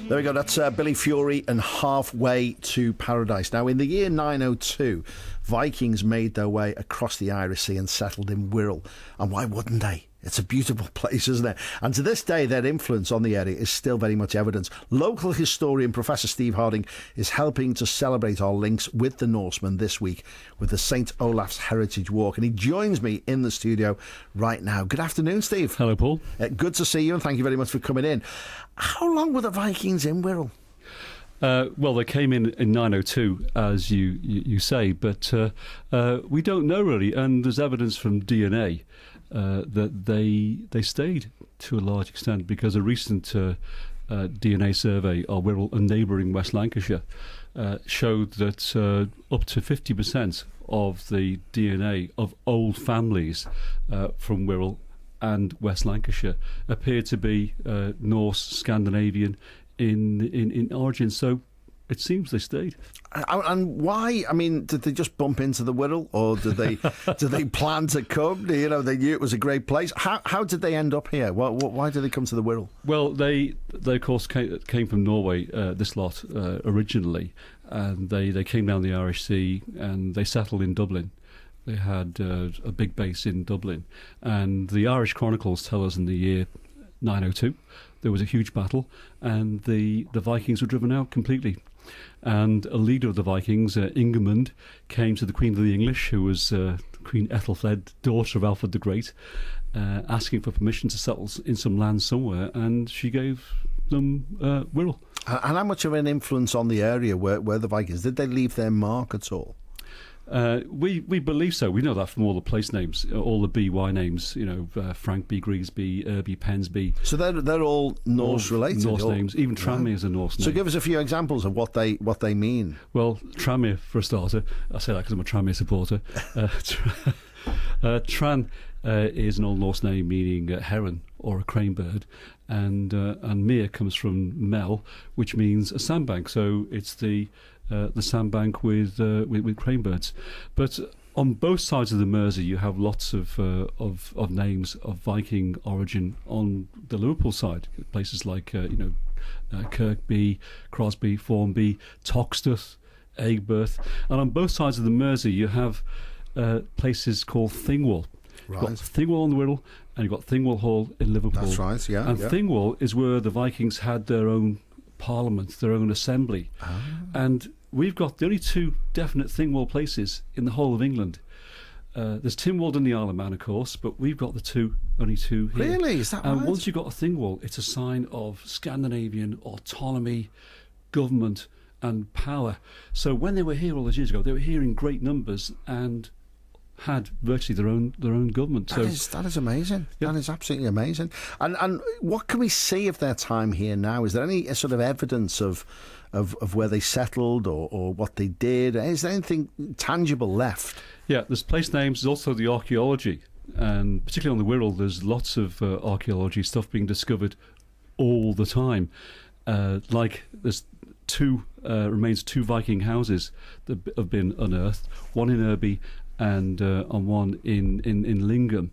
There we go, that's Billy Fury and Halfway to Paradise. Now, in the year 902, Vikings made their way across the Irish Sea and settled in Wirral. And why wouldn't they? It's a beautiful place, isn't it? And to this day, their influence on the area is still very much evident. Local historian Professor Steve Harding is helping to celebrate our links with the Norsemen this week with the St. Olaf's Heritage Walk. And he joins me in the studio right now. Good afternoon, Steve. Hello, Paul. Good to see you, and thank you very much for coming in. How long were the Vikings in Wirral? Well, they came in 902, as you say, but we don't know really, and there's evidence from DNA that they stayed to a large extent, because a recent DNA survey of Wirral and neighbouring West Lancashire showed that up to 50% of the DNA of old families from Wirral and West Lancashire appeared to be Norse, Scandinavian in origin, so it seems they stayed. And why? I mean, did they just bump into the Wirral, or did they plan to come? You know, they knew it was a great place. How did they end up here? Why did they come to the Wirral? Well, they of course came from Norway, this lot originally, and they came down the Irish Sea and they settled in Dublin. They had a big base in Dublin, and the Irish Chronicles tell us in the year 902 there was a huge battle, and the Vikings were driven out completely. And a leader of the Vikings, Ingemund, came to the Queen of the English, who was Queen Ethelfled, daughter of Alfred the Great, asking for permission to settle in some land somewhere, and she gave them Wirral. And how much of an influence on the area were the Vikings? Did they leave their mark at all? We believe so. We know that from all the place names, all the BY names. You know, Frankby, Grigsby, Irby, Pensby. So they're all Norse related. Norse names. Even Tranmere is a Norse name. So give us a few examples of what they mean. Well, Tranmere, for a starter. I say that because I'm a Tranmere supporter. Tran is an Old Norse name meaning heron or a crane bird, and mere comes from mel, which means a sandbank. So it's the sandbank with crane birds. But on both sides of the Mersey, you have lots of names of Viking origin. On the Liverpool side, places like Kirkby, Crosby, Formby, Toxteth, Aigburth, and on both sides of the Mersey, you have places called Thingwall. Right. You've got Thingwall on the Wirral, and you've got Thingwall Hall in Liverpool. That's right, yeah. And yeah. Thingwall is where the Vikings had their own parliament, their own assembly. Ah. And we've got the only two definite Thingwall places in the whole of England. There's Tynwald and the Isle of Man, of course, but we've got only two here. Really? Is that right? And once you've got a Thingwall, it's a sign of Scandinavian autonomy, government and power. So when they were here all those years ago, they were here in great numbers and had virtually their own government. That is amazing. Yep. That is absolutely amazing. And what can we see of their time here now? Is there any sort of evidence of where they settled or what they did? Is there anything tangible left? Yeah, there's place names. There's also the archaeology, and particularly on the Wirral, there's lots of archaeology stuff being discovered all the time. Like there's remains two Viking houses that have been unearthed. One in Irby and one in Lingham.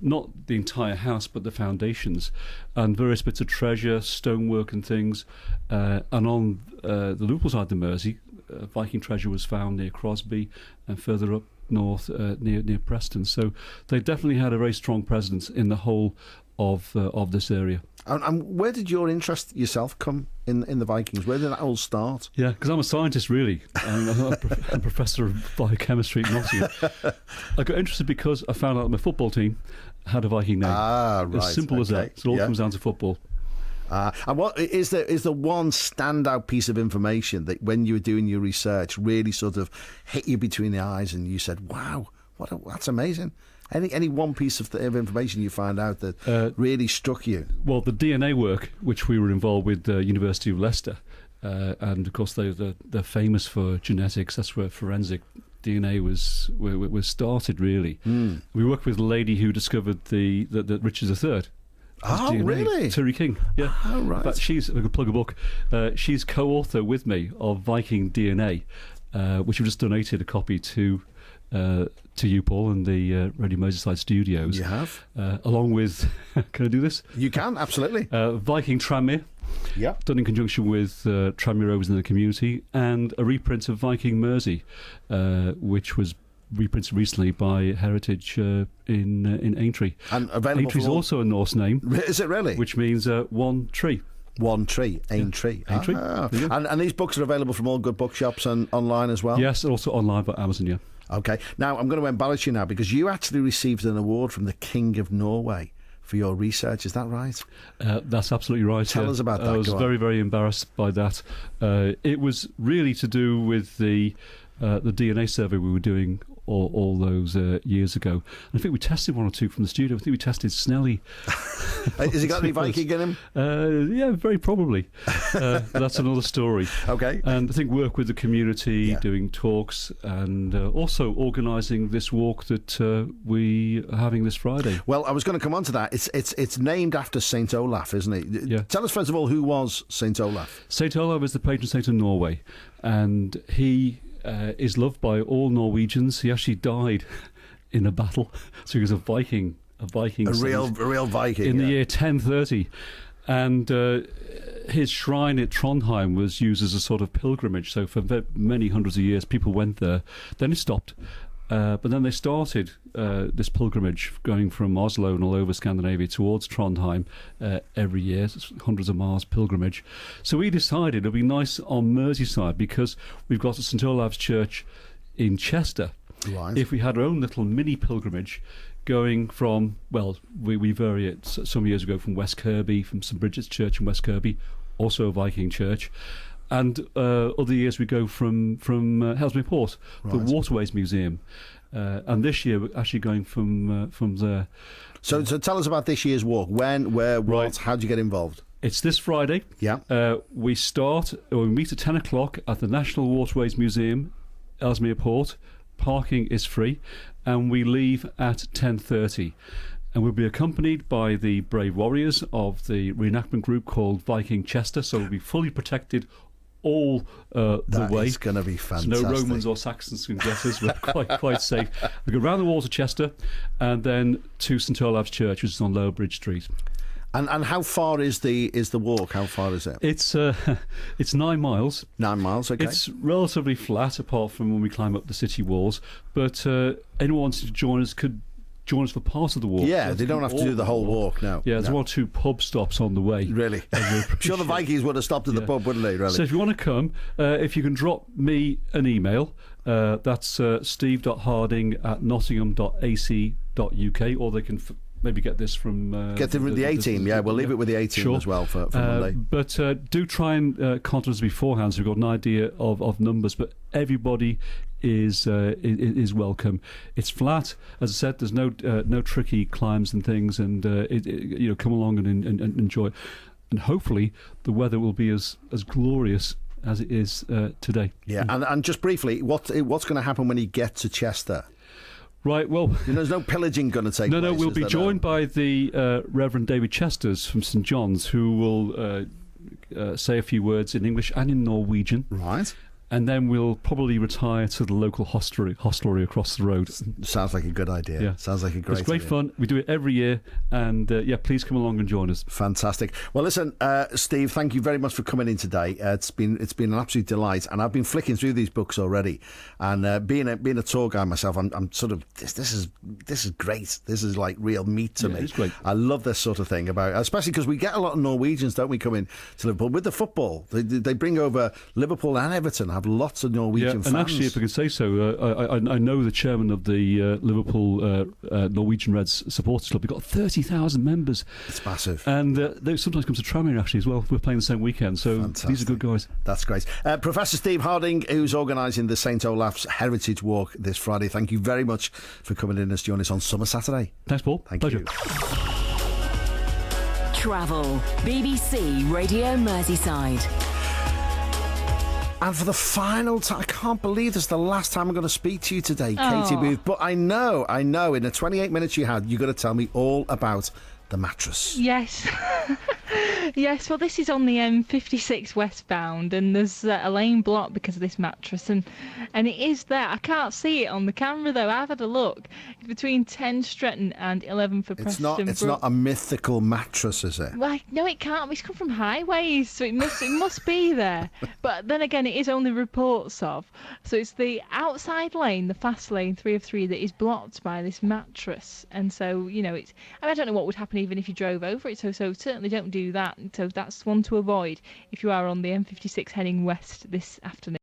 Not the entire house, but the foundations, and various bits of treasure, stonework and things. And on the Liverpool side of the Mersey, Viking treasure was found near Crosby and further up north near Preston. So they definitely had a very strong presence in the whole of this area. And where did your interest yourself come in the Vikings? Where did that all start? Yeah, because I'm a scientist, really. I'm a professor of biochemistry at Nottingham. I got interested because I found out that my football team had a Viking name. Ah, right. As simple as that. So it all comes down to football. And what is there one standout piece of information that when you were doing your research really sort of hit you between the eyes and you said, wow, that's amazing? Any one piece of information you find out that really struck you? Well, the DNA work, which we were involved with the University of Leicester, and of course they're famous for genetics. That's where forensic DNA was started, really. Mm. We worked with a lady who discovered that Richard III. Oh, DNA. Really? Terry King. Yeah. Oh, right. In fact, if I could plug a book, she's co-author with me of Viking DNA, which we've just donated a copy to you, Paul, and the Radio Merseyside studios. You have? Along with, can I do this? You can, absolutely. Viking Tranmere, Yeah. Done in conjunction with Tranmere in the community, and a reprint of Viking Mersey, which was reprinted recently by Heritage in Aintree. And available. Aintree's also a Norse name. Is it really? Which means one tree. One tree, Aintree. Yeah. Aintree. Ah. And these books are available from all good bookshops and online as well? Yes, also online by Amazon, yeah. Okay. Now, I'm going to embarrass you now because you actually received an award from the King of Norway for your research. Is that right? That's absolutely right. Tell us about that. I was very, very embarrassed by that. It was really to do with the DNA survey we were doing all those years ago. And I think we tested one or two from the studio. I think we tested Snelly. Has he got any Viking in him? Yeah, very probably. That's another story. Okay. And I think work with the community, doing talks, and also organising this walk that we are having this Friday. Well, I was going to come on to that. It's named after Saint Olaf, isn't it? Yeah. Tell us, first of all, who was Saint Olaf? Saint Olave is the patron saint of Norway, and he is loved by all Norwegians. He actually died in a battle, so he was a Viking saint, real Viking in the year 1030, and his shrine at Trondheim was used as a sort of pilgrimage. So for many hundreds of years, people went there. Then it stopped. But then they started this pilgrimage going from Oslo and all over Scandinavia towards Trondheim every year. It's hundreds of miles pilgrimage. So we decided it would be nice on Merseyside because we've got a St Olav's Church in Chester. Right. If we had our own little mini pilgrimage going from, well, we vary it some years ago from West Kirby, from St Bridget's Church in West Kirby, also a Viking church. And other years we go from Ellesmere Port, the Waterways Museum. And this year we're actually going from there. So tell us about this year's walk. When, where, what, how do you get involved? It's this Friday. Yeah. We meet at 10 o'clock at the National Waterways Museum, Ellesmere Port. Parking is free. And we leave at 10:30. And we'll be accompanied by the brave warriors of the reenactment group called Wirral-Chester. So we'll be fully protected all the way. That's going to be fantastic. So no Romans or Saxons can get us. We're quite safe. We go round the walls of Chester and then to St Olav's Church, which is on Lower Bridge Street. And how far is the walk? How far is it? It's 9 miles. 9 miles, okay. It's relatively flat apart from when we climb up the city walls. But anyone wanting to join us could join us for part of the walk. Yeah, they don't have to do the whole walk, no. Yeah, there's one or two pub stops on the way. Really? I'm sure the Vikings would have stopped at the pub, wouldn't they, really? So if you want to come, if you can drop me an email, that's steve.harding@nottingham.ac.uk, or they can maybe get this from... get the A-team, we'll leave it with the A-team as well for Monday. But do try and contact us beforehand so we've got an idea of numbers, but everybody is welcome. It's flat, as I said. There's no tricky climbs and things, and come along and enjoy it. And hopefully the weather will be as glorious as it is today. Yeah, and just briefly, what's going to happen when you get to Chester? Right, well... there's no pillaging going to take place. No, we'll be joined by the Reverend David Chesters from St John's, who will say a few words in English and in Norwegian. Right. And then we'll probably retire to the local hostelry across the road. Sounds like a good idea. Yeah. Sounds like a great idea. It's great fun. We do it every year. And please come along and join us. Fantastic. Well, listen, Steve, thank you very much for coming in today. It's been an absolute delight. And I've been flicking through these books already. And being a tour guide myself, I'm sort of, this is great. This is like real meat to me. It's great. I love this sort of thing, especially because we get a lot of Norwegians, don't we, coming to Liverpool with the football. They bring over Liverpool and Everton. Have lots of Norwegian fans. And actually, if I can say so, I know the chairman of the Liverpool Norwegian Reds supporters club. They've got 30,000 members. It's massive. And they sometimes come to Tranmere actually as well. We're playing the same weekend, so fantastic. These are good guys. That's great. Professor Steve Harding, who's organising the St Olaf's Heritage Walk this Friday, thank you very much for coming in as join us on Summer Saturday. Thanks, Paul. Pleasure. You. Travel, BBC Radio Merseyside. And for the final time, I can't believe this is the last time I'm going to speak to you today, Katie Booth. But I know, in the 28 minutes you had, you're going to tell me all about the mattress. Yes. Yes, well, this is on the M56 westbound, and there's a lane blocked because of this mattress, and it is there. I can't see it on the camera though. I've had a look. It's between 10 Stretton and 11 for Preston. It's not a mythical mattress, is it? Well, no, it can't. It's come from highways, so it must be there. But then again, it is only reports of. So it's the outside lane, the fast lane 3 of 3, that is blocked by this mattress, and so it's. I don't know what would happen even if you drove over it. So certainly don't do that. So that's one to avoid if you are on the M56 heading west this afternoon.